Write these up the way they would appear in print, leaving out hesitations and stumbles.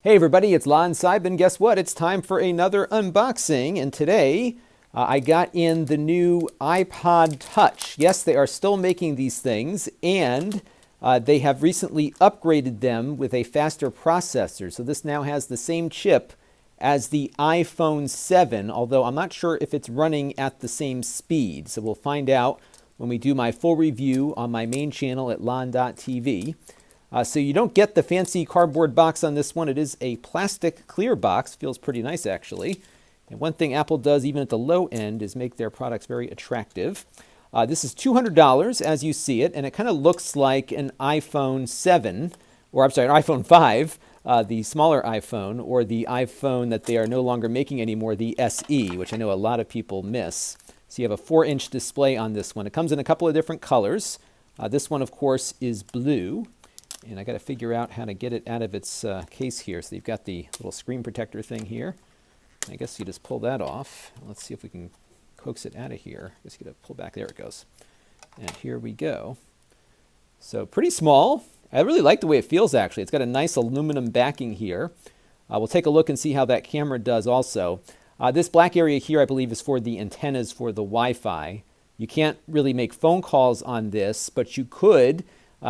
Hey everybody, it's Lon Seidman. Guess what? It's time for another unboxing, and today I got in the new iPod Touch. Yes, they are still making these things, and they have recently upgraded them with a faster processor. So this now has the same chip as the iPhone 7, although I'm not sure if it's running at the same speed. So we'll find out when we do my full review on my main channel at lon.tv. So you don't get the fancy cardboard box on this one. It is a plastic clear box. Feels pretty nice, actually. And one thing Apple does, even at the low end, is make their products very attractive. This is $200 as you see it, and it kind of looks like an iPhone 7, or I'm sorry, an iPhone 5, the smaller iPhone, or the iPhone that they are no longer making anymore, the SE, which I know a lot of people miss. So you have a 4-inch display on this one. It comes in a couple of different colors. This one, of course, is blue. And I got to figure out how to get it out of its case here. So you've got the little screen protector thing here. I guess you just pull that off. Let's see if we can coax it out of here. I guess you got to pull back. There it goes. And here we go. So pretty small. I really like the way it feels, actually. It's got a nice aluminum backing here. We'll take a look and see how that camera does also. This black area here, I believe, is for the antennas for the Wi-Fi. You can't really make phone calls on this, but you could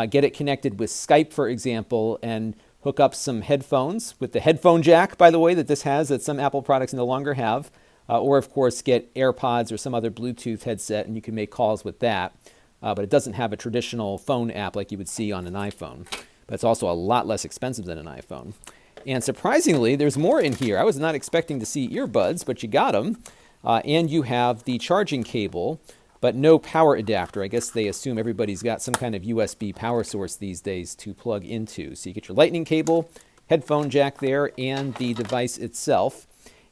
get it connected with Skype, for example, and hook up some headphones with the headphone jack, by the way, that this has that some Apple products no longer have. Or, of course, get AirPods or some other Bluetooth headset, and you can make calls with that. But it doesn't have a traditional phone app like you would see on an iPhone. But it's also a lot less expensive than an iPhone. And surprisingly, there's more in here. I was not expecting to see earbuds, but you got them. And you have the charging cable, but no power adapter. I guess they assume everybody's got some kind of USB power source these days to plug into. So you get your lightning cable, headphone jack there, and the device itself.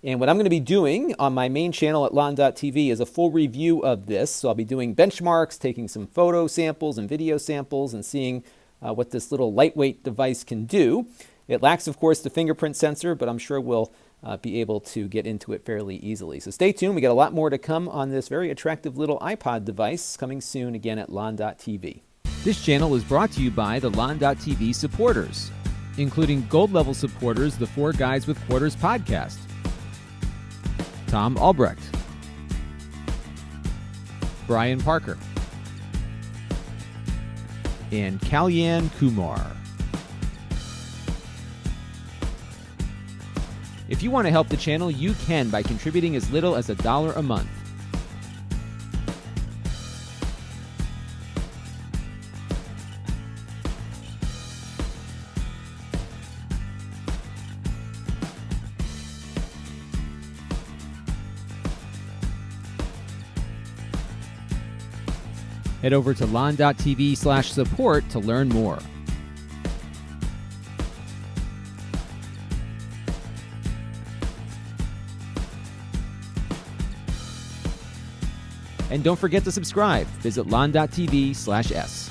And what I'm going to be doing on my main channel at lon.tv is a full review of this. So I'll be doing benchmarks, taking some photo samples and video samples, and seeing what this little lightweight device can do. It lacks, of course, the fingerprint sensor, but I'm sure we'll be able to get into it fairly easily. So stay tuned. We got a lot more to come on this very attractive little iPod device coming soon again at lon.tv. This channel is brought to you by the lon.tv supporters, including gold level supporters, the Four Guys with Quarters podcast, Tom Albrecht, Brian Parker, and Kalyan Kumar. If you want to help the channel, you can by contributing as little as $1 a month. Head over to lon.tv/support to learn more. And don't forget to subscribe. Visit lon.tv/s.